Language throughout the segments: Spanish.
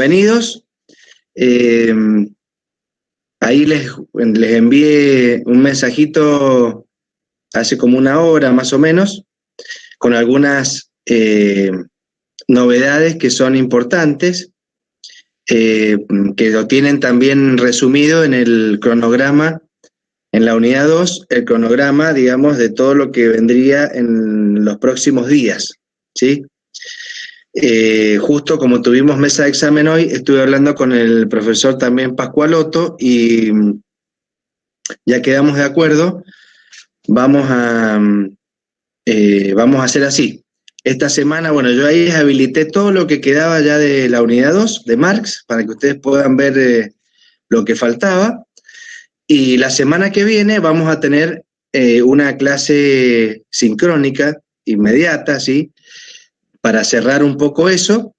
bienvenidos. Ahí les envié un mensajito hace como una hora más o menos, con algunas novedades que son importantes, que lo tienen también resumido en el cronograma, en la unidad 2, el cronograma, digamos, de todo lo que vendría en los próximos días, ¿sí? Justo como tuvimos mesa de examen hoy, estuve hablando con el profesor también Pascualotto y ya quedamos de acuerdo, vamos a hacer así. Esta semana, bueno, yo ahí habilité todo lo que quedaba ya de la unidad 2 de Marx, para que ustedes puedan ver lo que faltaba. Y la semana que viene vamos a tener una clase sincrónica, inmediata, ¿sí? Para cerrar un poco eso.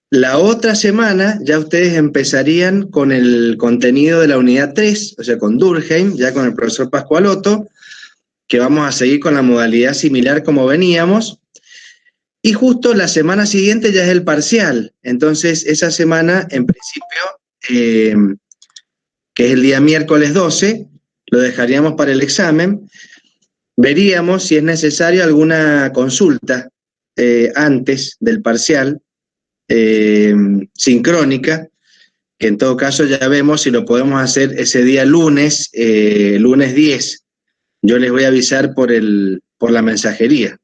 La otra semana ya ustedes empezarían con el contenido de la unidad 3, o sea, con Durkheim, ya con el profesor Pascualotto, que vamos a seguir con la modalidad similar como veníamos. Y justo la semana siguiente ya es el parcial. Entonces, esa semana, en principio, que es el día miércoles 12, lo dejaríamos para el examen. Veríamos si es necesario alguna consulta antes del parcial, sincrónica, que en todo caso ya vemos si lo podemos hacer ese día lunes, lunes 10. Yo les voy a avisar por la mensajería.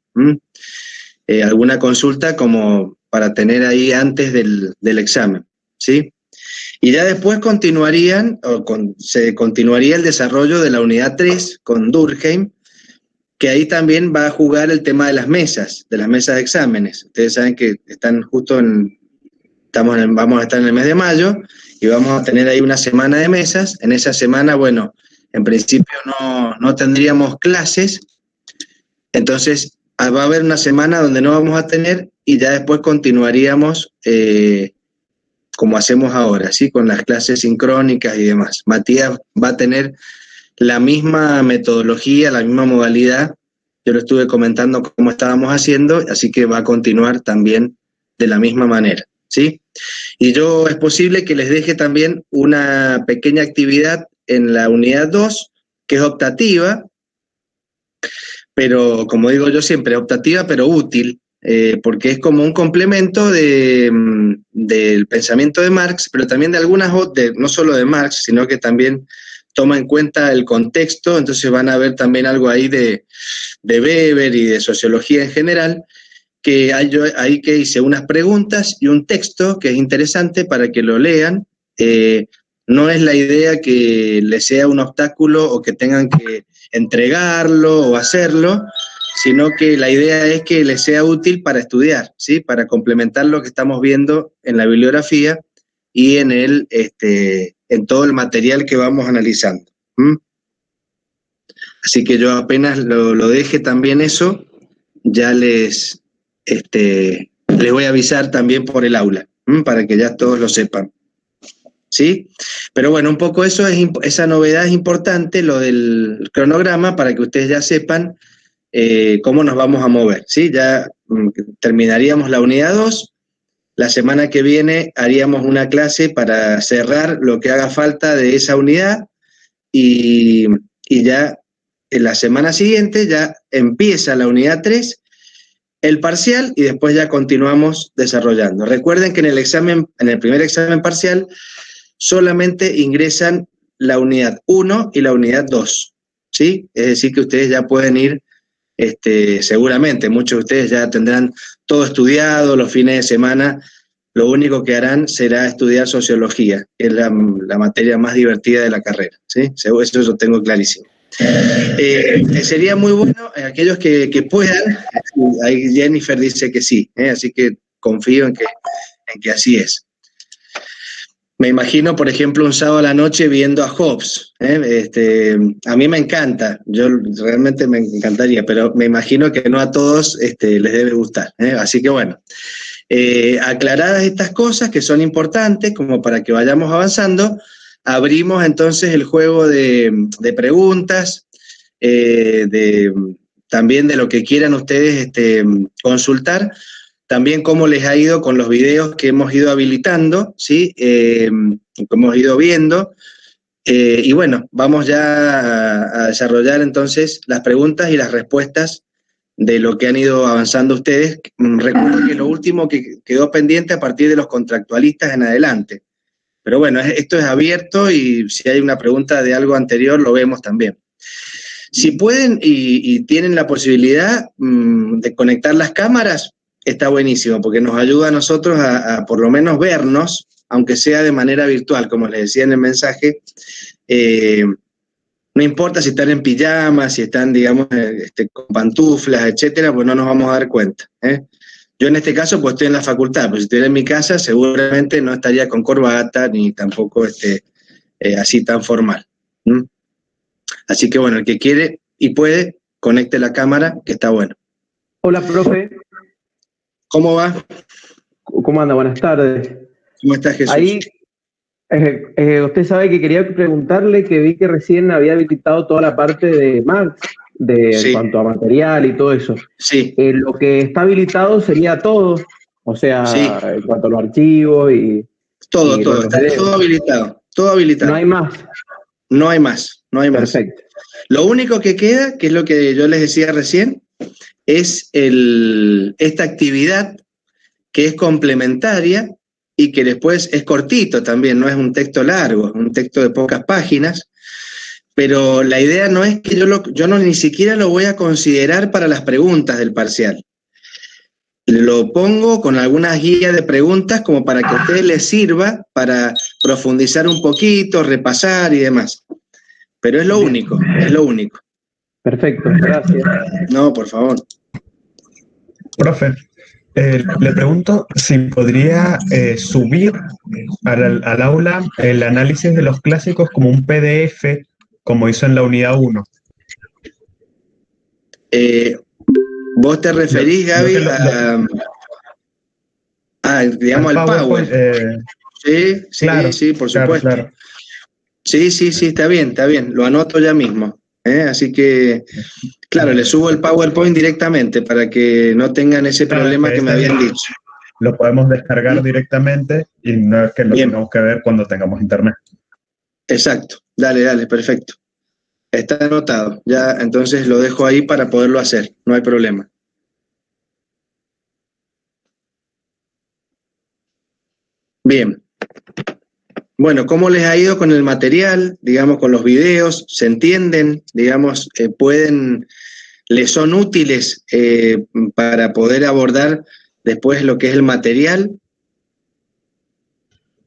Alguna consulta como para tener ahí antes del examen, ¿sí? Y ya después se continuaría el desarrollo de la unidad 3 con Durkheim, que ahí también va a jugar el tema de las mesas de exámenes. Ustedes saben que están justo vamos a estar en el mes de mayo y vamos a tener ahí una semana de mesas. En esa semana, bueno, en principio no tendríamos clases, entonces va a haber una semana donde no vamos a tener y ya después continuaríamos como hacemos ahora, ¿sí? Con las clases sincrónicas y demás. Matías va a tener la misma metodología, la misma modalidad. Yo lo estuve comentando cómo estábamos haciendo, así que va a continuar también de la misma manera, ¿sí? Y yo es posible que les deje también una pequeña actividad en la unidad 2, que es optativa, pero como digo yo siempre, optativa pero útil, porque es como un complemento del pensamiento de Marx, pero también de no solo de Marx, sino que también toma en cuenta el contexto. Entonces van a ver también algo ahí de Weber y de sociología en general, que ahí que hice unas preguntas y un texto que es interesante para que lo lean. No es la idea que les sea un obstáculo o que tengan que entregarlo o hacerlo, sino que la idea es que les sea útil para estudiar, ¿sí? Para complementar lo que estamos viendo en la bibliografía y en todo el material que vamos analizando. Así que yo apenas lo deje también eso, ya les voy a avisar también por el aula, para que ya todos lo sepan. ¿Sí? Pero bueno, un poco esa novedad es importante, lo del cronograma, para que ustedes ya sepan cómo nos vamos a mover, ¿sí? Ya terminaríamos la unidad 2, la semana que viene haríamos una clase para cerrar lo que haga falta de esa unidad y ya en la semana siguiente ya empieza la unidad 3, el parcial, y después ya continuamos desarrollando. Recuerden que en el primer examen parcial solamente ingresan la unidad 1 y la unidad 2, ¿sí? Es decir, que ustedes ya pueden ir, seguramente, muchos de ustedes ya tendrán todo estudiado los fines de semana. Lo único que harán será estudiar sociología, que es la materia más divertida de la carrera, ¿sí? Eso lo tengo clarísimo. Sería muy bueno aquellos que puedan. Ahí Jennifer dice que sí, así que confío en que así es. Me imagino, por ejemplo, un sábado a la noche viendo a Hobbes. A mí me encanta, yo realmente me encantaría, pero me imagino que no a todos les debe gustar. Así que bueno, aclaradas estas cosas que son importantes como para que vayamos avanzando, abrimos entonces el juego de preguntas, también de lo que quieran ustedes consultar. también cómo les ha ido con los videos que hemos ido habilitando, ¿sí? Que hemos ido viendo. Y bueno, vamos ya a desarrollar entonces las preguntas y las respuestas de lo que han ido avanzando ustedes. Recuerdo que lo último que quedó pendiente a partir de los contractualistas en adelante. Pero bueno, esto es abierto y si hay una pregunta de algo anterior lo vemos también. Si pueden y tienen la posibilidad de conectar las cámaras, está buenísimo, porque nos ayuda a nosotros a por lo menos vernos, aunque sea de manera virtual, como les decía en el mensaje. No importa si están en pijama, si están, digamos, con pantuflas, etcétera, pues no nos vamos a dar cuenta. Yo en este caso, pues estoy en la facultad, pues si estuviera en mi casa, seguramente no estaría con corbata, ni tampoco así tan formal. Así que bueno, el que quiere y puede, conecte la cámara, que está bueno. Hola, profe. ¿Cómo va? ¿Cómo anda? Buenas tardes. ¿Cómo está, Jesús? Ahí, usted sabe que quería preguntarle que vi que recién había habilitado toda la parte de Marx, Sí. en cuanto a material y todo eso. Sí. Lo que está habilitado sería todo, o sea, Sí. en cuanto a los archivos y... Todo, y todo, los está videos. todo habilitado, todo habilitado. No hay más. No hay más, no hay más. Perfecto. Lo único que queda, que es lo que yo les decía recién, es esta actividad que es complementaria y que después es cortito también, no es un texto largo, es un texto de pocas páginas, pero la idea no es que yo no ni siquiera lo voy a considerar para las preguntas del parcial. Lo pongo con algunas guías de preguntas como para que a ustedes les sirva para profundizar un poquito, repasar y demás. Pero es lo único, es lo único. Perfecto, gracias. No, por favor. Profe, le pregunto si podría subir al aula el análisis de los clásicos como un PDF, como hizo en la unidad 1. ¿Vos te referís, Gaby, digamos, al Power? Sí, sí, claro, sí, por supuesto. Claro. Sí, está bien, lo anoto ya mismo. Así que, claro, le subo el PowerPoint directamente para que no tengan ese problema que me habían dicho. Lo podemos descargar directamente y no es que lo tengamos que ver cuando tengamos internet. Exacto, dale, perfecto. Está anotado, ya entonces lo dejo ahí para poderlo hacer, no hay problema. Bien. Bueno, ¿cómo les ha ido con el material? Digamos, con los videos, ¿se entienden? Digamos, les son útiles para poder abordar después lo que es el material.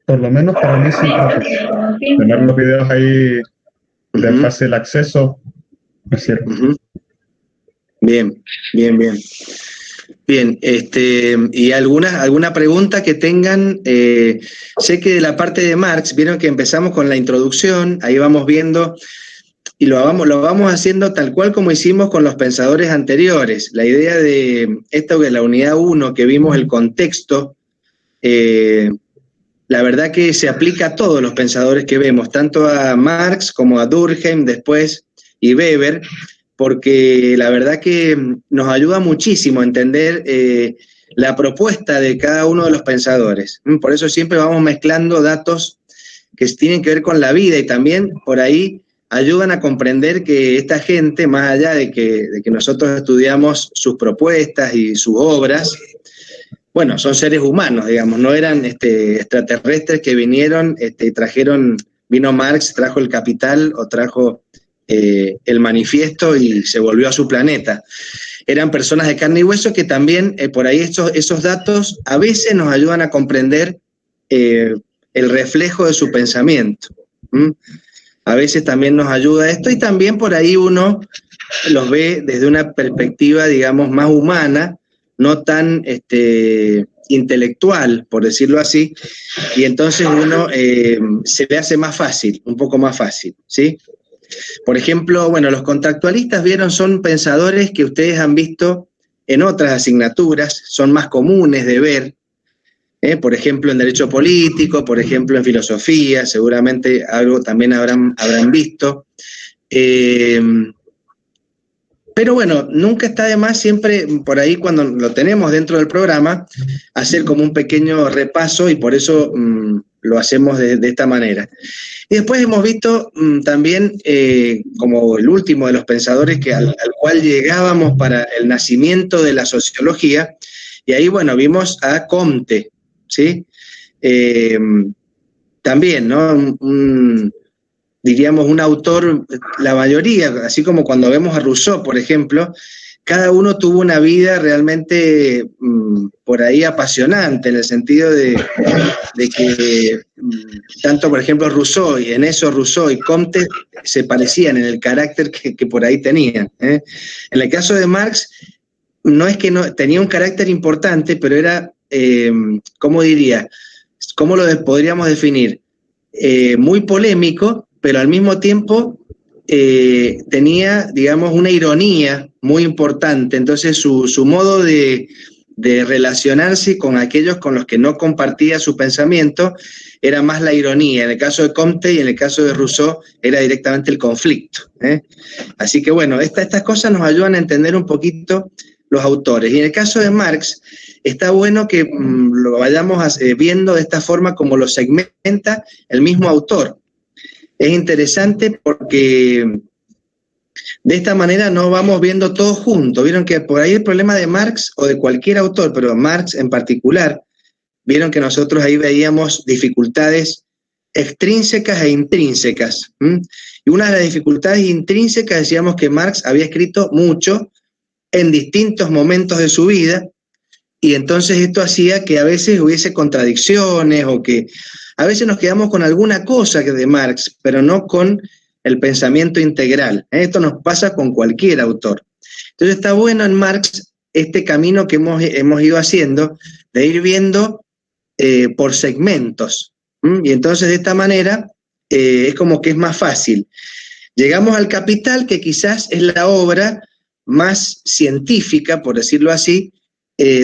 Por lo menos para mí sí, profe. Tener los videos ahí de fácil acceso, es cierto. Bien. Bien, y alguna pregunta que tengan. Sé que de la parte de Marx, vieron que empezamos con la introducción, ahí vamos viendo, y lo vamos haciendo tal cual como hicimos con los pensadores anteriores. La idea de esto de la unidad 1, que vimos el contexto, la verdad que se aplica a todos los pensadores que vemos, tanto a Marx como a Durkheim después y Weber, porque la verdad que nos ayuda muchísimo a entender la propuesta de cada uno de los pensadores. Por eso siempre vamos mezclando datos que tienen que ver con la vida y también por ahí ayudan a comprender que esta gente, más allá de que nosotros estudiamos sus propuestas y sus obras, bueno, son seres humanos, digamos, no eran extraterrestres que vinieron y vino Marx, trajo el Capital o trajo el manifiesto y se volvió a su planeta. Eran personas de carne y hueso que también por ahí esos datos a veces nos ayudan a comprender el reflejo de su pensamiento. A veces también nos ayuda esto y también por ahí uno los ve desde una perspectiva, digamos, más humana, no tan intelectual, por decirlo así, y entonces uno se le hace más fácil, un poco más fácil, ¿sí? Por ejemplo, bueno, los contractualistas, vieron, son pensadores que ustedes han visto en otras asignaturas, son más comunes de ver, por ejemplo, en Derecho Político, por ejemplo, en Filosofía, seguramente algo también habrán visto. Pero Pero bueno, nunca está de más, siempre por ahí cuando lo tenemos dentro del programa, hacer como un pequeño repaso y por eso lo hacemos de esta manera. Y después hemos visto también como el último de los pensadores al cual llegábamos para el nacimiento de la sociología, y ahí, bueno, vimos a Comte, ¿sí? También, ¿no? Diríamos, un autor, la mayoría, así como cuando vemos a Rousseau, por ejemplo, cada uno tuvo una vida realmente por ahí apasionante, en el sentido de que tanto, por ejemplo, Rousseau y Comte se parecían en el carácter que por ahí tenían. En el caso de Marx, no es que no tenía un carácter importante, pero era, ¿cómo diría? ¿Cómo lo podríamos definir? Muy polémico, pero al mismo tiempo tenía, digamos, una ironía muy importante. Entonces su modo de relacionarse con aquellos con los que no compartía su pensamiento era más la ironía. En el caso de Comte y en el caso de Rousseau era directamente el conflicto. Así que bueno, estas cosas nos ayudan a entender un poquito los autores. Y en el caso de Marx, está bueno que lo vayamos viendo de esta forma como lo segmenta el mismo autor. Es interesante porque de esta manera no vamos viendo todo junto. Vieron que por ahí el problema de Marx o de cualquier autor, pero Marx en particular, vieron que nosotros ahí veíamos dificultades extrínsecas e intrínsecas. Y una de las dificultades intrínsecas, decíamos que Marx había escrito mucho en distintos momentos de su vida, y entonces esto hacía que a veces hubiese contradicciones o que a veces nos quedamos con alguna cosa de Marx, pero no con el pensamiento integral. Esto nos pasa con cualquier autor. Entonces está bueno en Marx este camino que hemos ido haciendo, de ir viendo por segmentos. Y entonces de esta manera es como que es más fácil. Llegamos al Capital, que quizás es la obra más científica, por decirlo así,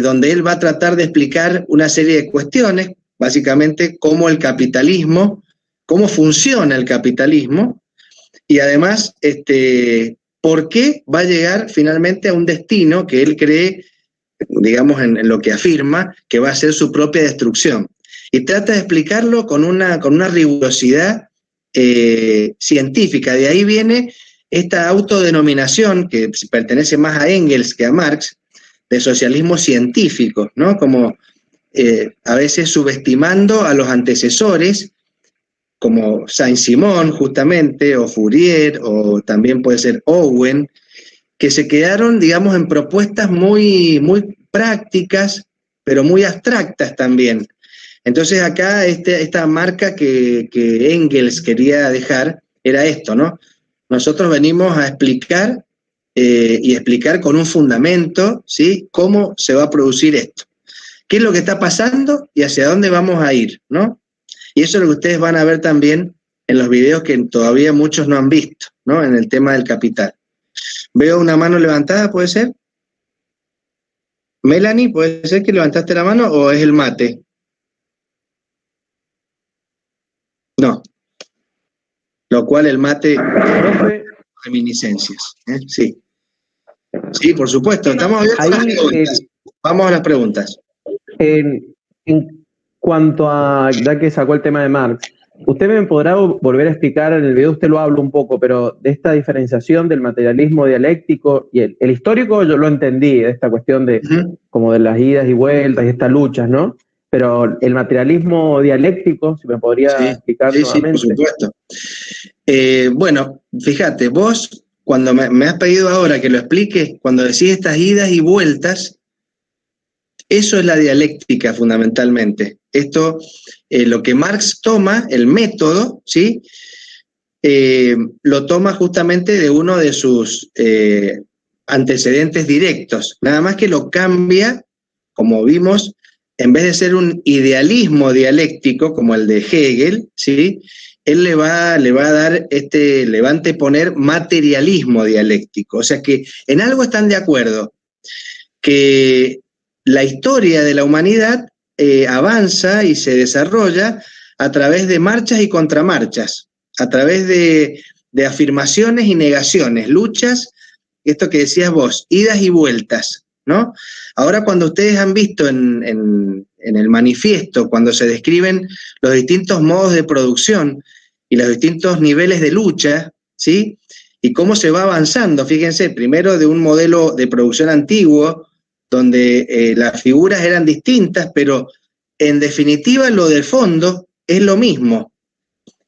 donde él va a tratar de explicar una serie de cuestiones, básicamente cómo el capitalismo, cómo funciona el capitalismo, y además por qué va a llegar finalmente a un destino que él cree, digamos, en lo que afirma, que va a ser su propia destrucción. Y trata de explicarlo con una rigurosidad científica. De ahí viene esta autodenominación, que pertenece más a Engels que a Marx, de socialismo científico, ¿no? Como a veces subestimando a los antecesores, como Saint-Simon justamente, o Fourier, o también puede ser Owen, que se quedaron, digamos, en propuestas muy, muy prácticas, pero muy abstractas también. Entonces acá esta marca que Engels quería dejar era esto, ¿no? Nosotros venimos a explicar y explicar con un fundamento, ¿sí? Cómo se va a producir esto. ¿Qué es lo que está pasando y hacia dónde vamos a ir, ¿no? Y eso es lo que ustedes van a ver también en los videos que todavía muchos no han visto, ¿no? En el tema del capital. Veo una mano levantada, ¿puede ser? Melanie, ¿puede ser que levantaste la mano o es el mate? No. Lo cual el mate... Profe. Reminiscencias, sí. Sí, por supuesto. Estamos abiertos a las preguntas. Vamos a las preguntas. En cuanto a, ya que sacó el tema de Marx, usted me podrá volver a explicar, en el video usted lo habla un poco, pero de esta diferenciación del materialismo dialéctico y el histórico yo lo entendí, de esta cuestión de como de las idas y vueltas y estas luchas, ¿no? Pero el materialismo dialéctico, si me podría explicar nuevamente. Sí, por supuesto. Bueno, fíjate, vos cuando me has pedido ahora que lo explique, cuando decís estas idas y vueltas, eso es la dialéctica fundamentalmente. Esto, lo que Marx toma, el método, ¿sí? Lo toma justamente de uno de sus antecedentes directos, nada más que lo cambia, como vimos, en vez de ser un idealismo dialéctico como el de Hegel, ¿sí? Él le va a dar le va a anteponer materialismo dialéctico. O sea que en algo están de acuerdo, que la historia de la humanidad avanza y se desarrolla a través de marchas y contramarchas, a través de afirmaciones y negaciones, luchas esto que decías vos, idas y vueltas, ¿no? Ahora cuando ustedes han visto en el manifiesto, cuando se describen los distintos modos de producción y los distintos niveles de lucha, ¿sí? Y cómo se va avanzando, fíjense, primero de un modelo de producción antiguo, donde las figuras eran distintas, pero en definitiva lo del fondo es lo mismo.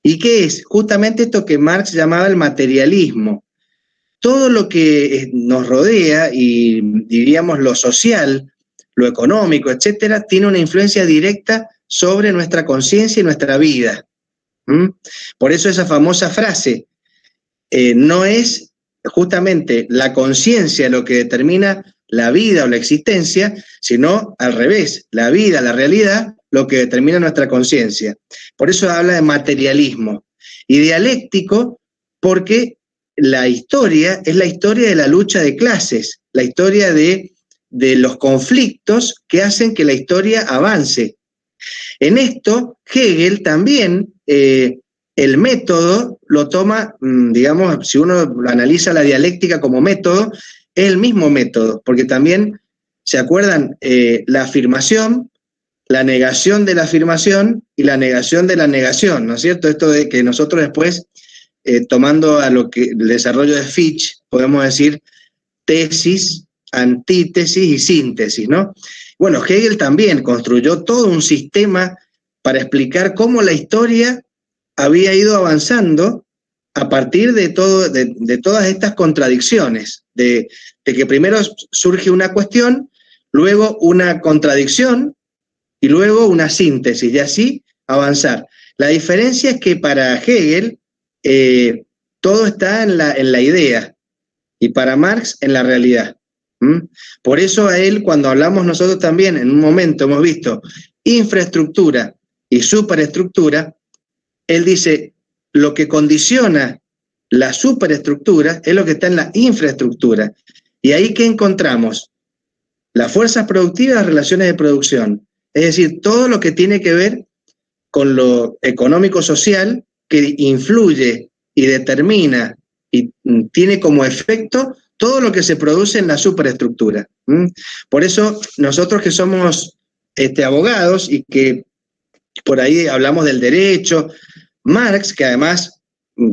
¿Y qué es? Justamente esto que Marx llamaba el materialismo. Todo lo que nos rodea, y diríamos lo social, lo económico, etcétera, tiene una influencia directa sobre nuestra conciencia y nuestra vida. Por eso esa famosa frase, no es justamente la conciencia lo que determina la vida o la existencia, sino al revés, la vida, la realidad, lo que determina nuestra conciencia. Por eso habla de materialismo. Y dialéctico, porque la historia es la historia de la lucha de clases, la historia de los conflictos que hacen que la historia avance. En esto, Hegel también, el método lo toma, digamos, si uno analiza la dialéctica como método, es el mismo método, porque también, ¿se acuerdan? La afirmación, la negación de la afirmación y la negación de la negación, ¿no es cierto? Esto de que nosotros después, tomando a lo que el desarrollo de Fichte, podemos decir tesis, antítesis y síntesis, ¿no? Bueno, Hegel también construyó todo un sistema para explicar cómo la historia había ido avanzando a partir de todas estas contradicciones, de que primero surge una cuestión, luego una contradicción y luego una síntesis, y así avanzar. La diferencia es que para Hegel todo está en la idea, y para Marx en la realidad. Por eso a él, cuando hablamos nosotros también, en un momento hemos visto infraestructura y superestructura, él dice, lo que condiciona la superestructura es lo que está en la infraestructura. Y ahí ¿qué encontramos? Las fuerzas productivas, las relaciones de producción. Es decir, todo lo que tiene que ver con lo económico-social que influye y determina y tiene como efecto todo lo que se produce en la superestructura. Por eso nosotros que somos abogados y que por ahí hablamos del derecho, Marx, que además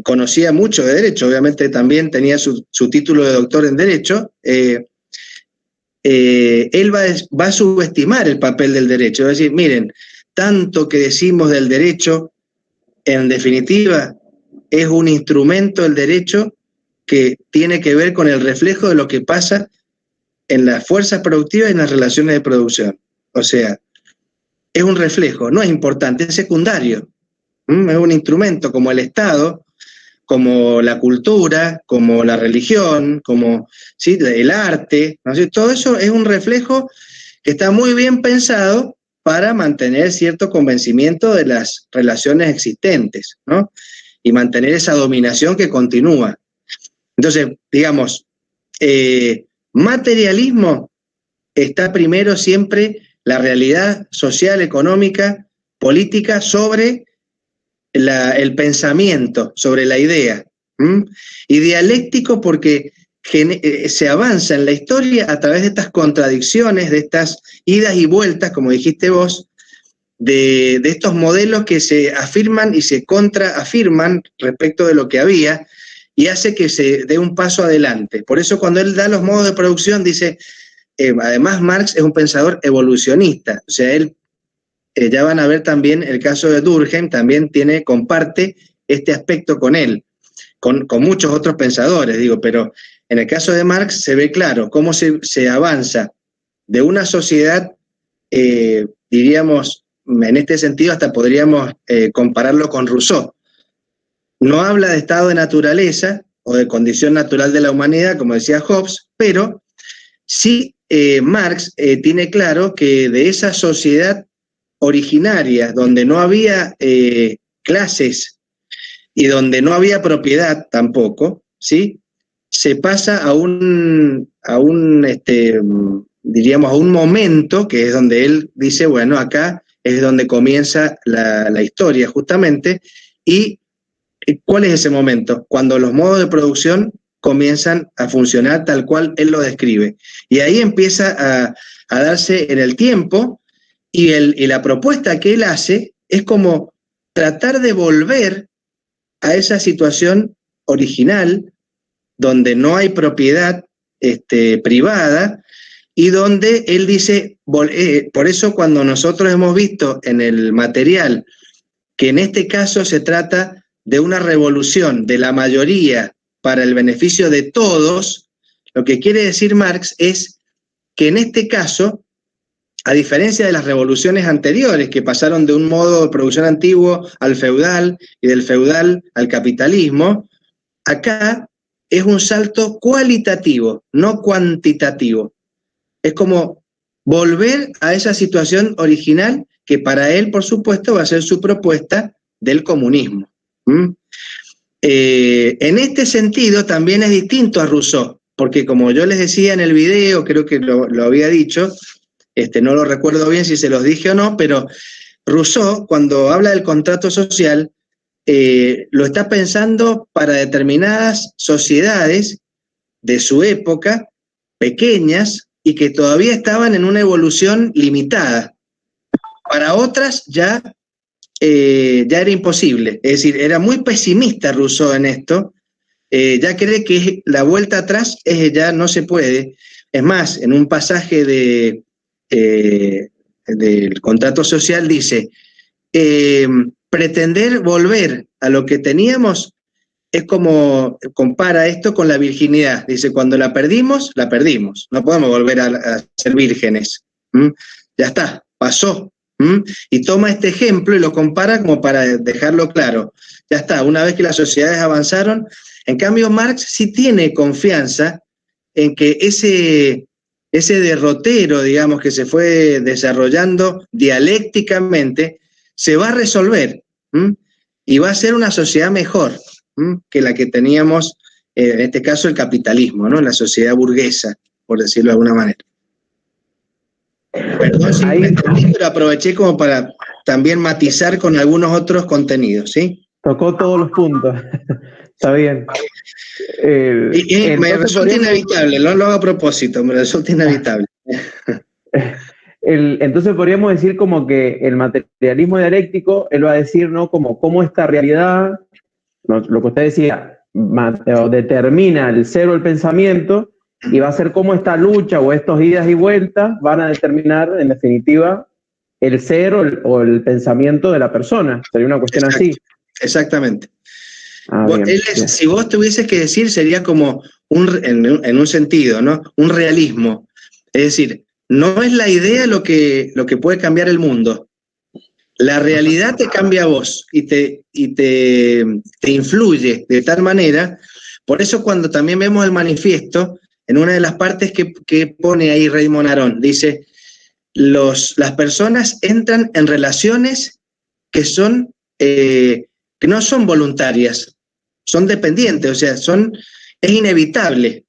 conocía mucho de derecho, obviamente también tenía su título de doctor en derecho, él va a subestimar el papel del derecho, va a decir, miren, tanto que decimos del derecho, en definitiva, es un instrumento el derecho que tiene que ver con el reflejo de lo que pasa en las fuerzas productivas y en las relaciones de producción. O sea, es un reflejo, no es importante, es secundario. Es un instrumento como el Estado, como la cultura, como la religión, como ¿sí? el arte, ¿no? Todo eso es un reflejo que está muy bien pensado para mantener cierto convencimiento de las relaciones existentes, ¿no? Y mantener esa dominación que continúa. Entonces, digamos, materialismo está primero siempre la realidad social, económica, política sobre el pensamiento, sobre la idea. Y dialéctico porque se avanza en la historia a través de estas contradicciones, de estas idas y vueltas, como dijiste vos, de estos modelos que se afirman y se contraafirman respecto de lo que había, y hace que se dé un paso adelante. Por eso cuando él da los modos de producción dice, además Marx es un pensador evolucionista, o sea, él, ya van a ver también el caso de Durkheim, también comparte este aspecto con él, con muchos otros pensadores, digo, pero en el caso de Marx se ve claro cómo se avanza de una sociedad, diríamos, en este sentido hasta podríamos compararlo con Rousseau. No habla de estado de naturaleza o de condición natural de la humanidad, como decía Hobbes, pero sí Marx tiene claro que de esa sociedad originaria, donde no había clases y donde no había propiedad tampoco, ¿sí? Se pasa a un momento que es donde él dice, bueno, acá es donde comienza la historia justamente, y ¿cuál es ese momento? Cuando los modos de producción comienzan a funcionar tal cual él lo describe. Y ahí empieza a darse en el tiempo, y la propuesta que él hace es como tratar de volver a esa situación original, donde no hay propiedad privada, y donde él dice, por eso cuando nosotros hemos visto en el material que en este caso se trata de una revolución de la mayoría para el beneficio de todos, lo que quiere decir Marx es que en este caso, a diferencia de las revoluciones anteriores que pasaron de un modo de producción antiguo al feudal y del feudal al capitalismo, acá es un salto cualitativo, no cuantitativo. Es como volver a esa situación original que para él, por supuesto, va a ser su propuesta del comunismo. En este sentido también es distinto a Rousseau, porque como yo les decía en el video, creo que lo había dicho, no lo recuerdo bien si se los dije o no, pero Rousseau, cuando habla del contrato social, lo está pensando para determinadas sociedades de su época, pequeñas, y que todavía estaban en una evolución limitada. Para otras ya era imposible, es decir, era muy pesimista Rousseau en esto, ya cree que la vuelta atrás ya no se puede. Es más, en un pasaje del contrato social dice, pretender volver a lo que teníamos es como, compara esto con la virginidad. Dice, cuando la perdimos, no podemos volver a ser vírgenes. Ya está, pasó. Y toma este ejemplo y lo compara como para dejarlo claro. Ya está, una vez que las sociedades avanzaron. En cambio, Marx sí tiene confianza en que ese derrotero, digamos, que se fue desarrollando dialécticamente, se va a resolver, y va a ser una sociedad mejor que la que teníamos, en este caso el capitalismo, ¿no? La sociedad burguesa, por decirlo de alguna manera. Perdón si me extendí, pero aproveché como para también matizar con algunos otros contenidos, ¿sí? Tocó todos los puntos. Está bien. Me resulta inevitable, no lo hago a propósito, me resulta inevitable. Entonces podríamos decir como que el materialismo dialéctico, él va a decir, ¿no? Como cómo esta realidad, lo que usted decía, determina el cero del pensamiento, y va a ser cómo esta lucha o estos idas y vueltas van a determinar, en definitiva, el cero o el pensamiento de la persona. Sería una cuestión así. Exactamente. Bien. Si vos tuvieses que decir, sería como en un sentido, ¿no? Un realismo. Es decir, no es la idea lo que puede cambiar el mundo. La realidad te cambia a vos y te influye de tal manera. Por eso cuando también vemos el manifiesto, en una de las partes que pone ahí Raymond Aron, dice, las personas entran en relaciones que no son voluntarias, son dependientes, o sea, es inevitable.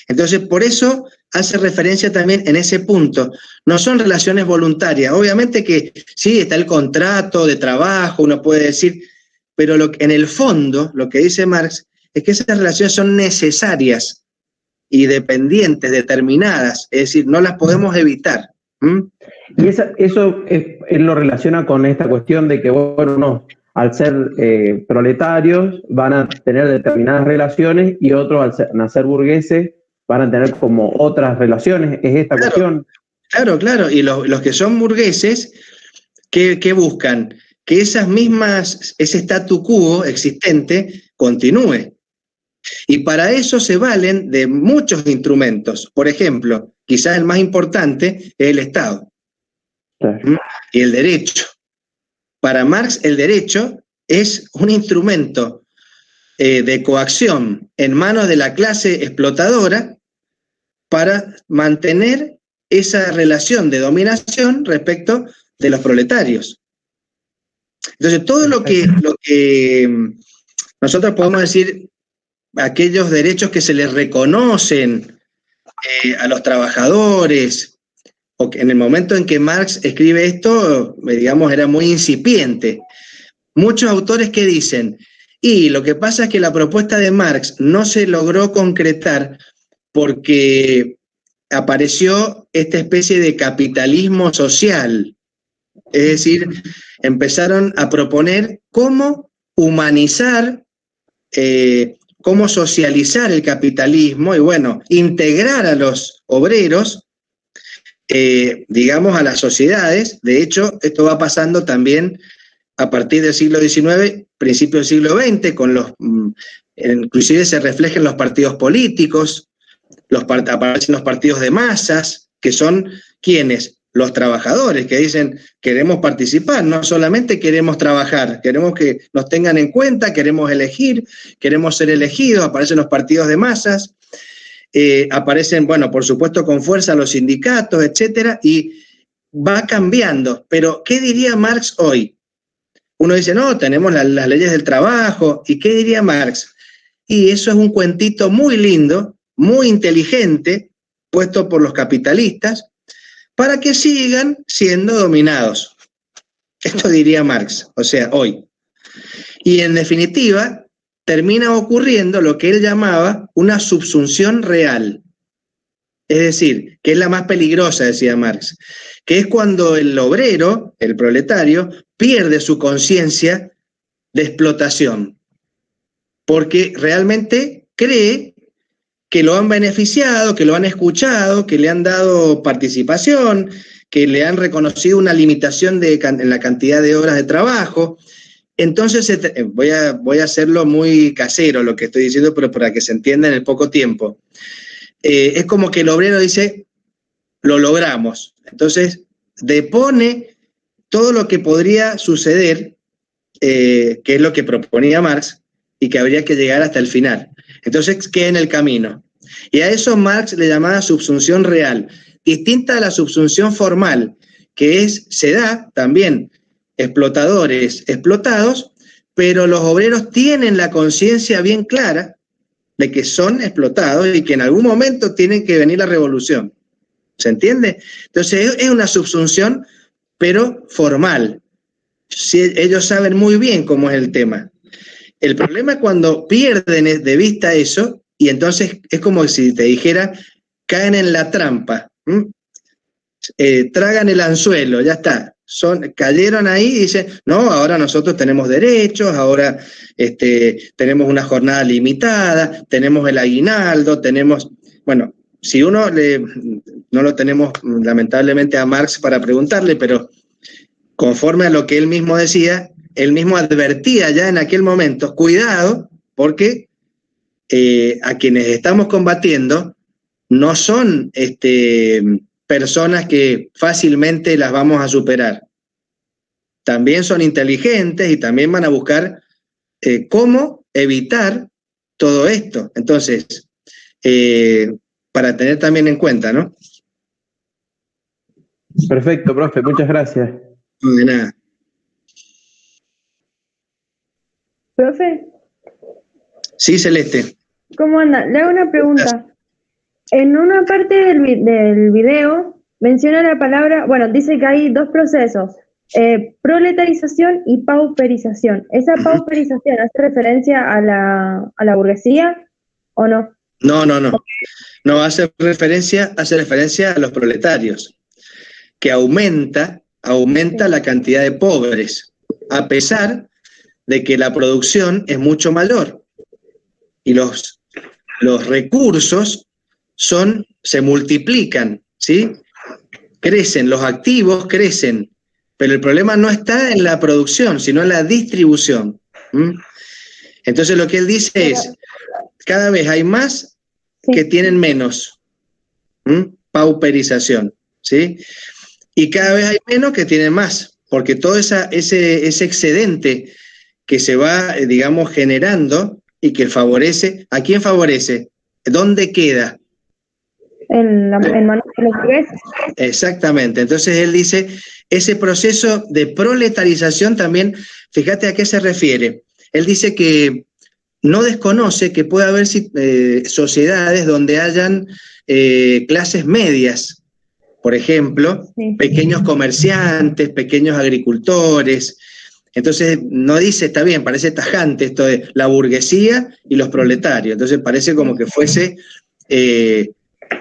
Entonces, por eso hace referencia también en ese punto. No son relaciones voluntarias. Obviamente que sí, está el contrato de trabajo, uno puede decir, pero en el fondo, lo que dice Marx es que esas relaciones son necesarias y dependientes, determinadas, es decir, no las podemos evitar. Y eso él lo relaciona con esta cuestión de que, bueno, no, al ser proletarios van a tener determinadas relaciones y otros al nacer burgueses van a tener como otras relaciones. ¿Es esta cuestión? Claro. Y los que son burgueses, ¿qué buscan? Que ese statu quo existente continúe. Y para eso se valen de muchos instrumentos. Por ejemplo, quizás el más importante es el Estado. Claro. Y el derecho. Para Marx, el derecho es un instrumento de coacción en manos de la clase explotadora para mantener esa relación de dominación respecto de los proletarios. Entonces, todo lo que nosotros podemos decir, aquellos derechos que se les reconocen a los trabajadores, o que en el momento en que Marx escribe esto, digamos, era muy incipiente. Muchos autores que dicen, Y lo que pasa es que la propuesta de Marx no se logró concretar porque apareció esta especie de capitalismo social. Es decir, empezaron a proponer cómo humanizar, cómo socializar el capitalismo y, bueno, integrar a los obreros, digamos, a las sociedades. De hecho, esto va pasando también a partir del siglo XIX, principio del siglo XX, con inclusive se refleja en los partidos políticos, aparecen los partidos de masas, que son ¿quiénes? Los trabajadores, que dicen, queremos participar, no solamente queremos trabajar, queremos que nos tengan en cuenta, queremos elegir, queremos ser elegidos. Aparecen los partidos de masas, aparecen, bueno, por supuesto con fuerza los sindicatos, etcétera, y va cambiando. Pero, ¿qué diría Marx hoy? Uno dice, no, tenemos las leyes del trabajo. ¿Y qué diría Marx? Y eso es un cuentito muy lindo, muy inteligente, puesto por los capitalistas, para que sigan siendo dominados. Esto diría Marx, o sea, hoy. Y en definitiva, termina ocurriendo lo que él llamaba una subsunción real. Es decir, que es la más peligrosa, decía Marx, que es cuando el obrero, el proletario, pierde su conciencia de explotación, porque realmente cree que lo han beneficiado, que lo han escuchado, que le han dado participación, que le han reconocido una limitación en la cantidad de horas de trabajo. Entonces, voy a hacerlo muy casero lo que estoy diciendo, pero para que se entienda en el poco tiempo. Es como que el obrero dice, lo logramos. Entonces, depone todo lo que podría suceder, que es lo que proponía Marx, y que habría que llegar hasta el final. Entonces queda en el camino. Y a eso Marx le llamaba subsunción real, distinta a la subsunción formal, que se da también explotadores explotados, pero los obreros tienen la conciencia bien clara de que son explotados y que en algún momento tienen que venir la revolución. ¿Se entiende? Entonces es una subsunción, pero formal. Ellos saben muy bien cómo es el tema. El problema es cuando pierden de vista eso, y entonces es como si te dijera, caen en la trampa, tragan el anzuelo, ya está. Cayeron ahí y dicen, no, ahora nosotros tenemos derechos, ahora tenemos una jornada limitada, tenemos el aguinaldo, tenemos... Bueno, si uno no lo tenemos lamentablemente a Marx para preguntarle, pero conforme a lo que él mismo decía, él mismo advertía ya en aquel momento, cuidado, porque a quienes estamos combatiendo no son personas que fácilmente las vamos a superar. También son inteligentes y también van a buscar cómo evitar todo esto. Entonces, para tener también en cuenta, ¿no? Perfecto, profe, muchas gracias. No, de nada. Profe, Sí, Celeste. ¿cómo anda? Le hago una pregunta. En una parte del video menciona la palabra, bueno, dice que hay dos procesos, proletarización y pauperización. ¿Esa pauperización hace referencia a la burguesía o no? No. No hace referencia a los proletarios, que aumenta la cantidad de pobres, a pesar de que la producción es mucho mayor y los recursos se multiplican, ¿sí? Crecen, los activos crecen, pero el problema no está en la producción, sino en la distribución. Entonces lo que él dice es, cada vez hay más que tienen menos. Pauperización, ¿sí? Y cada vez hay menos que tienen más, porque todo ese excedente que se va, digamos, generando y que favorece, ¿a quién favorece? ¿Dónde queda? En manos de los burgueses. Exactamente. Entonces él dice, ese proceso de proletarización también, fíjate a qué se refiere. Él dice que no desconoce que puede haber sociedades donde hayan clases medias, por ejemplo, pequeños comerciantes, pequeños agricultores. Entonces no dice, está bien, parece tajante esto de la burguesía y los proletarios. Entonces parece como que fuese,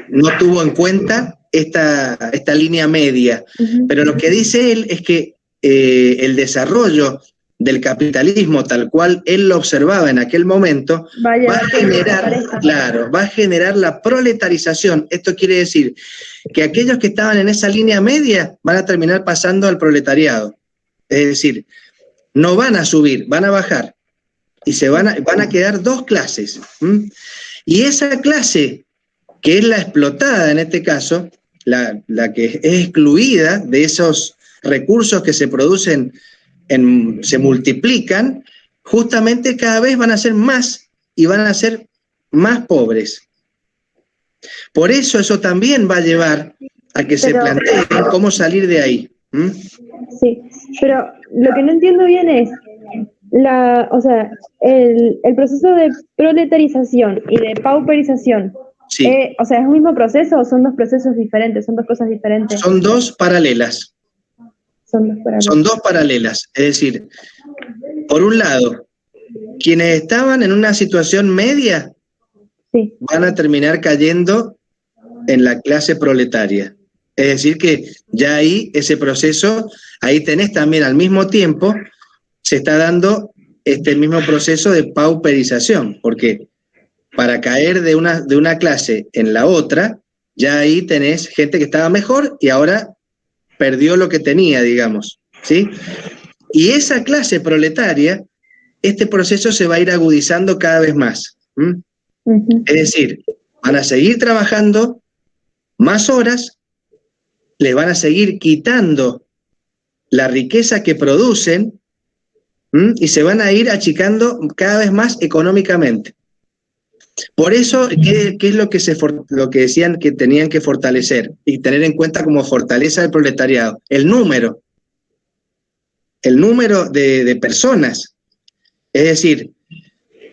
no tuvo en cuenta esta línea media. Pero lo que dice él es que el desarrollo del capitalismo tal cual él lo observaba en aquel momento va a generar la proletarización. Esto quiere decir que aquellos que estaban en esa línea media van a terminar pasando al proletariado. Es decir, no van a subir, van a bajar y van a quedar dos clases. Y esa clase, que es la explotada en este caso, la que es excluida de esos recursos que se producen, se multiplican, justamente cada vez van a ser más y van a ser más pobres. Por eso también va a llevar a que se planteen cómo salir de ahí. Sí, pero lo que no entiendo bien es el proceso de proletarización y de pauperización. Sí. ¿Es un mismo proceso o son dos procesos diferentes? ¿Son dos cosas diferentes? Son dos paralelas. Son dos paralelas. Es decir, por un lado, quienes estaban en una situación media van a terminar cayendo en la clase proletaria. Es decir, que ya ahí ese proceso, ahí tenés también al mismo tiempo, se está dando este mismo proceso de pauperización, porque para caer de una clase en la otra, ya ahí tenés gente que estaba mejor y ahora perdió lo que tenía, digamos, ¿sí? Y esa clase proletaria, este proceso se va a ir agudizando cada vez más. Es decir, van a seguir trabajando más horas, les van a seguir quitando la riqueza que producen y se van a ir achicando cada vez más económicamente. Por eso, ¿qué es lo que decían que tenían que fortalecer y tener en cuenta como fortaleza del proletariado? El número de personas. Es decir,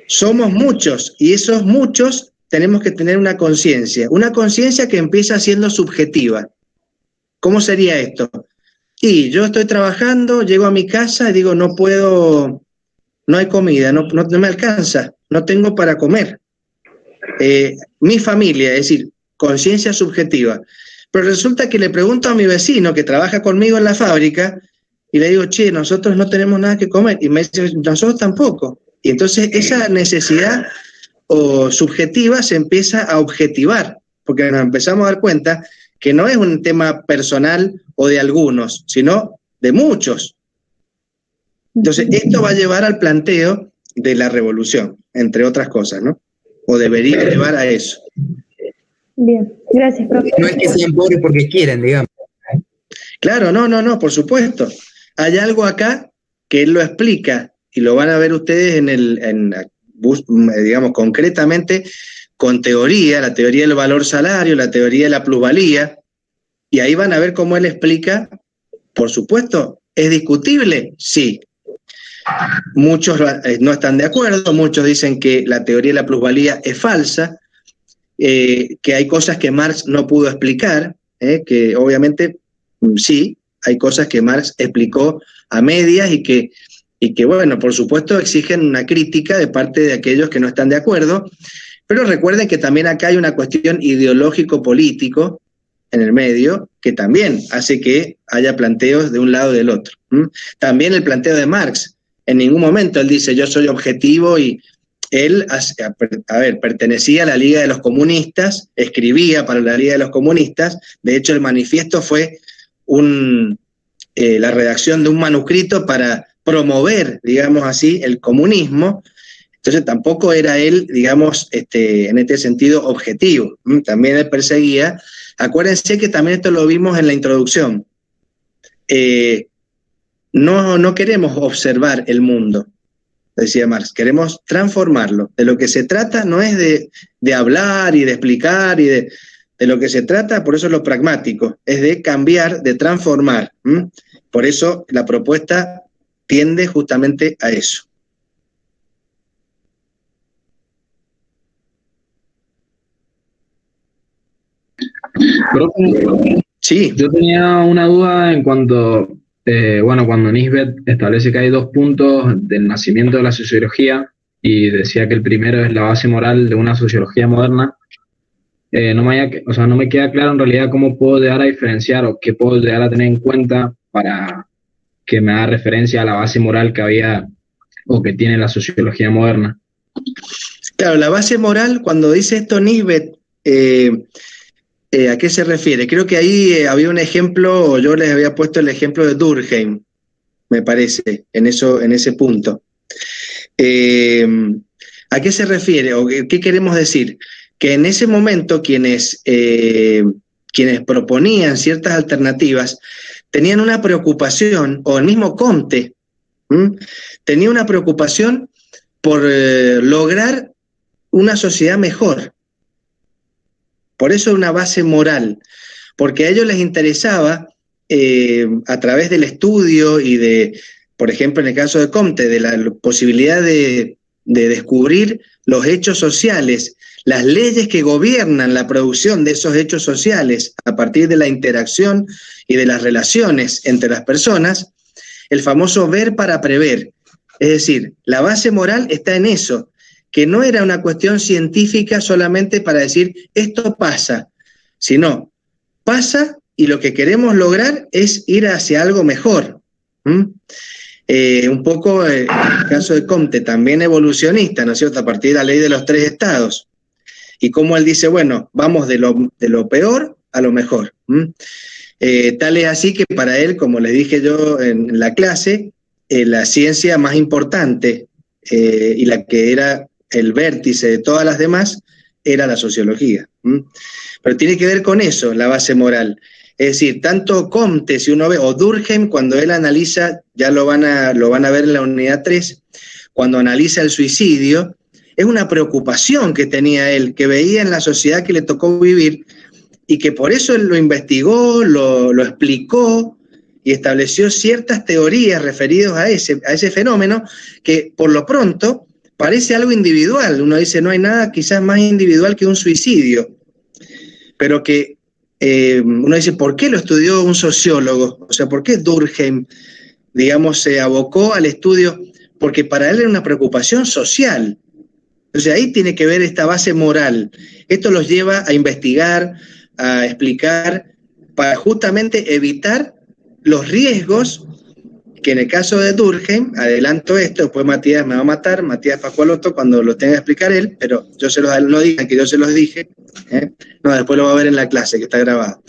somos muchos y esos muchos tenemos que tener una conciencia que empieza siendo subjetiva. ¿Cómo sería esto? Y yo estoy trabajando, llego a mi casa y digo, no puedo, no hay comida, no me alcanza, no tengo para comer. Mi familia, es decir, conciencia subjetiva. Pero resulta que le pregunto a mi vecino que trabaja conmigo en la fábrica y le digo, che, nosotros no tenemos nada que comer. Y me dice, nosotros tampoco. Y entonces esa necesidad subjetiva se empieza a objetivar, porque nos empezamos a dar cuenta que no es un tema personal o de algunos, sino de muchos. Entonces, esto va a llevar al planteo de la revolución, entre otras cosas, ¿no? O debería llevar a eso. Bien, gracias, profe. No es que sean pobres porque quieren, digamos. Claro, no, por supuesto. Hay algo acá que él lo explica y lo van a ver ustedes digamos, concretamente con teoría, la teoría del valor salario, la teoría de la plusvalía, y ahí van a ver cómo él explica, por supuesto, ¿es discutible? Sí. Muchos no están de acuerdo, muchos dicen que la teoría de la plusvalía es falsa, que hay cosas que Marx no pudo explicar, que obviamente sí, hay cosas que Marx explicó a medias y que, bueno, por supuesto exigen una crítica de parte de aquellos que no están de acuerdo, pero recuerden que también acá hay una cuestión ideológico-político en el medio que también hace que haya planteos de un lado y del otro. También el planteo de Marx, en ningún momento él dice yo soy objetivo y él, pertenecía a la Liga de los Comunistas, escribía para la Liga de los Comunistas, de hecho el manifiesto fue la redacción de un manuscrito para promover, digamos así, el comunismo. Entonces tampoco era él, digamos, en este sentido objetivo. También él perseguía. Acuérdense que también esto lo vimos en la introducción. No queremos observar el mundo, decía Marx, queremos transformarlo. De lo que se trata no es de hablar y de explicar y de lo que se trata, por eso es lo pragmático, es de cambiar, de transformar. Por eso la propuesta tiende justamente a eso. Profe, Sí. yo tenía una duda en cuanto Bueno, cuando Nisbet establece que hay dos puntos del nacimiento de la sociología y decía que el primero es la base moral de una sociología moderna, no me queda claro en realidad cómo puedo llegar a diferenciar o qué puedo llegar a tener en cuenta para que me haga referencia a la base moral que había o que tiene la sociología moderna. Claro, la base moral, cuando dice esto Nisbet, ¿a qué se refiere? Creo que ahí había un ejemplo, o yo les había puesto el ejemplo de Durkheim, me parece, en ese punto. ¿A qué se refiere o qué queremos decir? Que en ese momento quienes proponían ciertas alternativas tenían una preocupación, o el mismo Comte tenía una preocupación por lograr una sociedad mejor. Por eso una base moral, porque a ellos les interesaba, a través del estudio y de, por ejemplo, en el caso de Comte, de la posibilidad de descubrir los hechos sociales, las leyes que gobiernan la producción de esos hechos sociales a partir de la interacción y de las relaciones entre las personas, el famoso ver para prever. Es decir, la base moral está en eso, que no era una cuestión científica solamente para decir esto pasa, sino pasa y lo que queremos lograr es ir hacia algo mejor. Un poco el caso de Comte, también evolucionista, ¿no es cierto?, a partir de la ley de los 3 estados. Y como él dice, bueno, vamos de lo peor a lo mejor. Tal es así que para él, como les dije yo en la clase, la ciencia más importante y la que era el vértice de todas las demás era la sociología. Pero tiene que ver con eso, la base moral. Es decir, tanto Comte, si uno ve, o Durkheim, cuando él analiza, ya lo van a ver en la unidad 3, cuando analiza el suicidio, es una preocupación que tenía él, que veía en la sociedad que le tocó vivir, y que por eso él lo investigó, lo explicó, y estableció ciertas teorías referidas a ese fenómeno, que por lo pronto parece algo individual. Uno dice, no hay nada quizás más individual que un suicidio, pero que uno dice, ¿por qué lo estudió un sociólogo? O sea, ¿por qué Durkheim, digamos, se abocó al estudio? Porque para él era una preocupación social. Entonces ahí tiene que ver esta base moral. Esto los lleva a investigar, a explicar, para justamente evitar los riesgos que en el caso de Durkheim, adelanto esto, después Matías me va a matar, Matías Pascualotto, cuando lo tenga que explicar él, pero no digan que yo se los dije, no, después lo va a ver en la clase, que está grabado.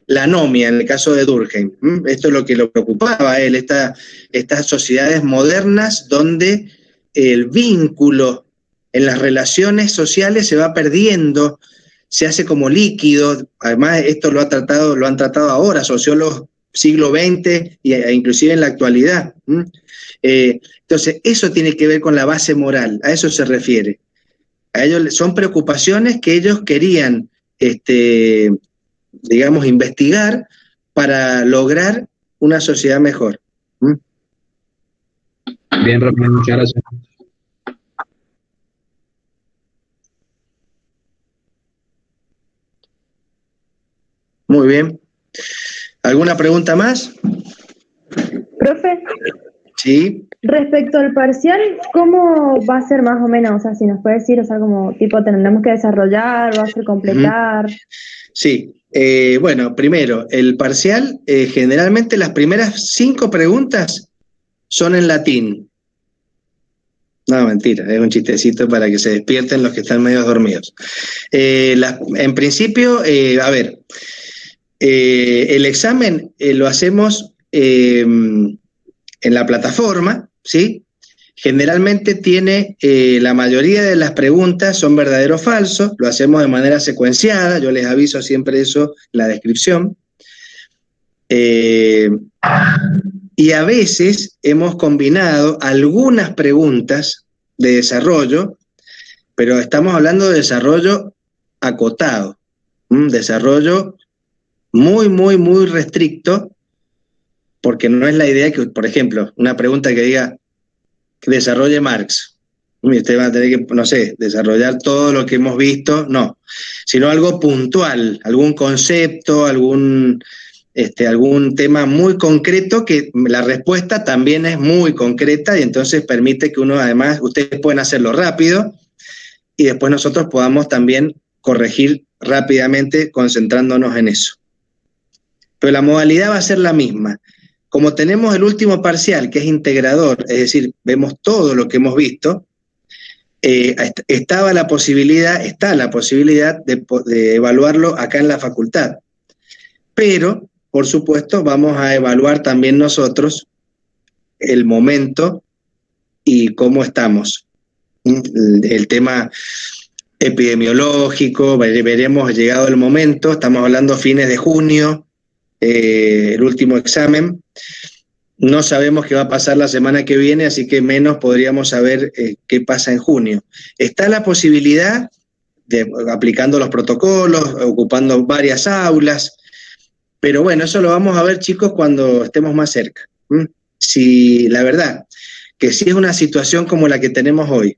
La anomia, en el caso de Durkheim, esto es lo que lo preocupaba a él, estas sociedades modernas donde el vínculo en las relaciones sociales se va perdiendo, se hace como líquido. Además, esto lo han tratado ahora sociólogos siglo XX e inclusive en la actualidad. Entonces, eso tiene que ver con la base moral, a eso se refiere. A ellos son preocupaciones que ellos querían, digamos, investigar para lograr una sociedad mejor. Bien, Rafael, muchas gracias. Muy bien. ¿Alguna pregunta más? Profe, Sí. respecto al parcial, ¿cómo va a ser más o menos? O sea, si nos puede decir, o sea, como tipo tendremos que desarrollar, va a ser completar. Sí. Bueno, primero, el parcial, generalmente las primeras 5 preguntas son en latín. No, mentira, es un chistecito para que se despierten los que están medio dormidos. En principio, a ver, el examen lo hacemos en la plataforma, ¿sí? Generalmente tiene, la mayoría de las preguntas son verdadero o falso, lo hacemos de manera secuenciada, yo les aviso siempre eso en la descripción. Y a veces hemos combinado algunas preguntas de desarrollo, pero estamos hablando de desarrollo acotado, desarrollo muy, muy, muy restricto, porque no es la idea que, por ejemplo, una pregunta que diga que desarrolle Marx. Y usted va a tener que, no sé, desarrollar todo lo que hemos visto, no, sino algo puntual, algún concepto, algún algún tema muy concreto, que la respuesta también es muy concreta y entonces permite que uno, además, ustedes pueden hacerlo rápido y después nosotros podamos también corregir rápidamente concentrándonos en eso. Pero la modalidad va a ser la misma. Como tenemos el último parcial, que es integrador, es decir, vemos todo lo que hemos visto, está la posibilidad de evaluarlo acá en la facultad. Pero, por supuesto, vamos a evaluar también nosotros el momento y cómo estamos. El tema epidemiológico, veremos llegado el momento, estamos hablando fines de junio, el último examen. No sabemos qué va a pasar la semana que viene, así que menos podríamos saber qué pasa en junio. Está la posibilidad de, aplicando los protocolos, ocupando varias aulas, pero bueno, eso lo vamos a ver, chicos, cuando estemos más cerca. Si la verdad, que si es una situación como la que tenemos hoy,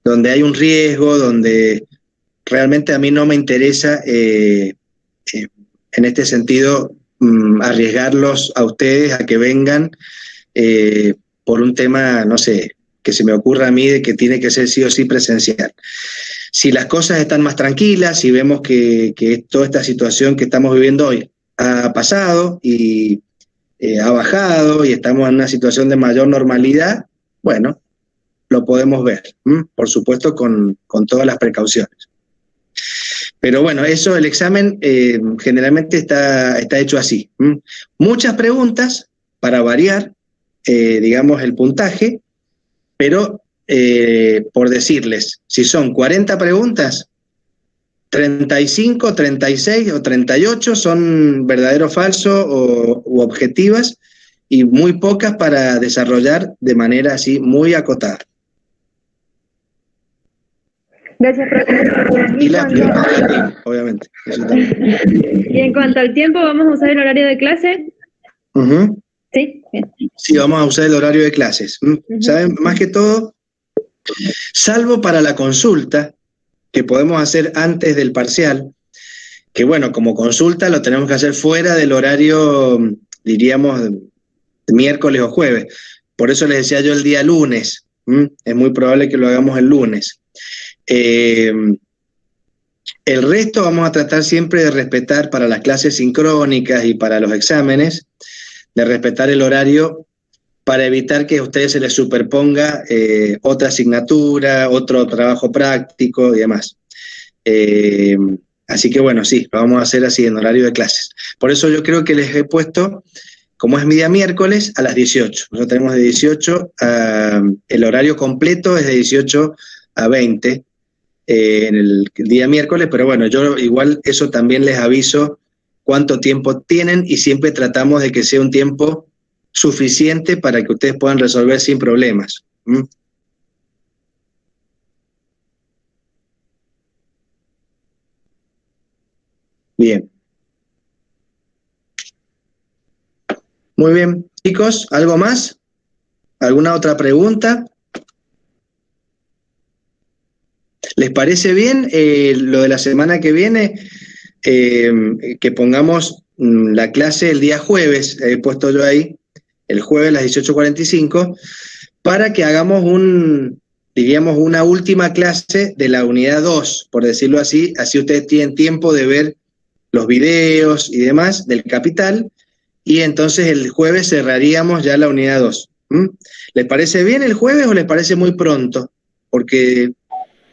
donde hay un riesgo, donde realmente a mí no me interesa, en este sentido, arriesgarlos a ustedes a que vengan por un tema, no sé, que se me ocurra a mí de que tiene que ser sí o sí presencial. Si las cosas están más tranquilas, si vemos que toda esta situación que estamos viviendo hoy ha pasado y ha bajado y estamos en una situación de mayor normalidad, bueno, lo podemos ver, por supuesto con todas las precauciones. Pero bueno, eso, el examen generalmente está hecho así. Muchas preguntas para variar, digamos, el puntaje, pero por decirles, si son 40 preguntas, 35, 36 o 38 son verdadero o falso u objetivas y muy pocas para desarrollar de manera así muy acotada. Gracias, profesor. Y la obviamente. Eso también. Y en cuanto al tiempo, ¿vamos a usar el horario de clase? Sí, bien. Sí, vamos a usar el horario de clases. ¿Saben? Más que todo, salvo para la consulta, que podemos hacer antes del parcial, que bueno, como consulta lo tenemos que hacer fuera del horario, diríamos, miércoles o jueves. Por eso les decía yo el día lunes. Es muy probable que lo hagamos el lunes. El resto vamos a tratar siempre de respetar para las clases sincrónicas y para los exámenes, de respetar el horario para evitar que a ustedes se les superponga otra asignatura, otro trabajo práctico y demás. Así que bueno, sí, lo vamos a hacer así en horario de clases. Por eso yo creo que les he puesto, como es día miércoles, a las 18. Nosotros tenemos de 18 a, el horario completo es de 18 a 20 en el día miércoles, pero bueno, yo igual eso también les aviso cuánto tiempo tienen y siempre tratamos de que sea un tiempo suficiente para que ustedes puedan resolver sin problemas. Bien. Muy bien, chicos, ¿algo más? ¿Alguna otra pregunta? ¿Les parece bien lo de la semana que viene? Que pongamos la clase el día jueves, he puesto yo ahí, el jueves a las 18:45, para que hagamos diríamos, una última clase de la unidad 2, por decirlo así ustedes tienen tiempo de ver los videos y demás del Capital, y entonces el jueves cerraríamos ya la unidad 2. ¿Les parece bien el jueves o les parece muy pronto? Porque,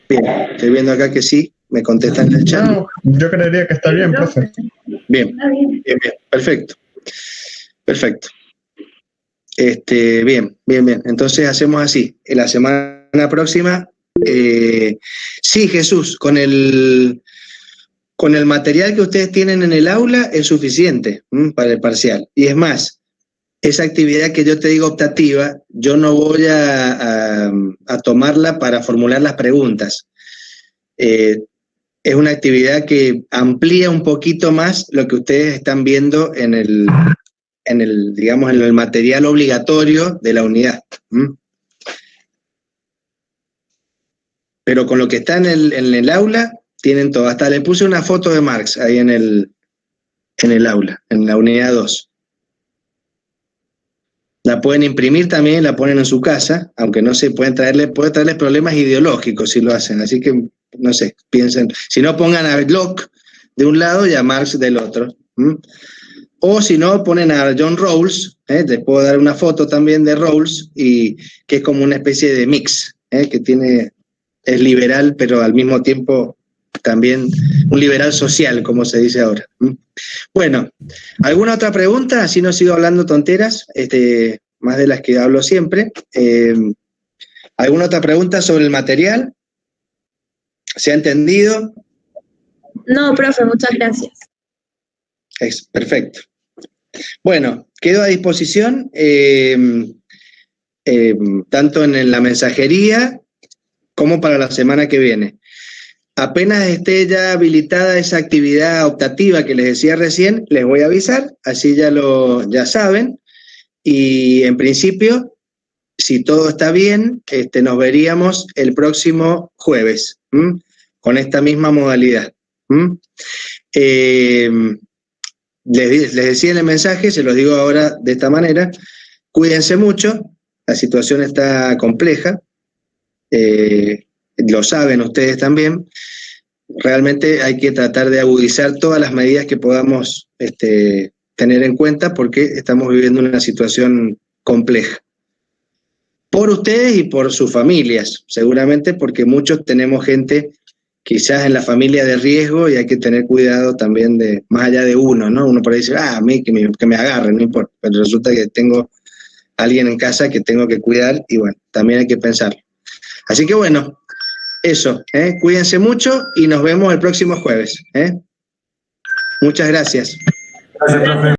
bien, estoy viendo acá que sí, me contestan en el chat. No, yo creería que está bien, profe. Bien, perfecto. Perfecto. Bien. Entonces hacemos así. En la semana próxima, sí, Jesús, con el material que ustedes tienen en el aula es suficiente para el parcial. Y es más, esa actividad que yo te digo optativa, yo no voy a tomarla para formular las preguntas. Es una actividad que amplía un poquito más lo que ustedes están viendo en el digamos, en el material obligatorio de la unidad. Pero con lo que está en el aula, tienen todo. Hasta le puse una foto de Marx ahí en el en el aula, en la unidad 2. La pueden imprimir también, la ponen en su casa, aunque no se puede traerles problemas ideológicos si lo hacen, así que, no sé, piensen, si no pongan a Locke de un lado y a Marx del otro. O si no, ponen a John Rawls, les puedo dar una foto también de Rawls, y que es como una especie de mix, que es liberal, pero al mismo tiempo también un liberal social, como se dice ahora. Bueno, ¿alguna otra pregunta? Así no sigo hablando tonteras, más de las que hablo siempre. ¿Alguna otra pregunta sobre el material? ¿Se ha entendido? No, profe, muchas gracias. Perfecto. Bueno, quedo a disposición tanto en la mensajería como para la semana que viene. Apenas esté ya habilitada esa actividad optativa que les decía recién, les voy a avisar, así ya saben. Y en principio, si todo está bien, nos veríamos el próximo jueves, con esta misma modalidad. Les decía en el mensaje, se los digo ahora de esta manera: cuídense mucho, la situación está compleja, lo saben ustedes también. Realmente hay que tratar de agudizar todas las medidas que podamos tener en cuenta, porque estamos viviendo una situación compleja. Por ustedes y por sus familias, seguramente, porque muchos tenemos gente quizás en la familia de riesgo, y hay que tener cuidado también más allá de uno, ¿no? Uno por ahí dice, a mí que me agarren, no importa, pero resulta que tengo a alguien en casa que tengo que cuidar, y bueno, también hay que pensarlo. Así que bueno, eso, cuídense mucho y nos vemos el próximo jueves. Muchas gracias. Gracias, profe.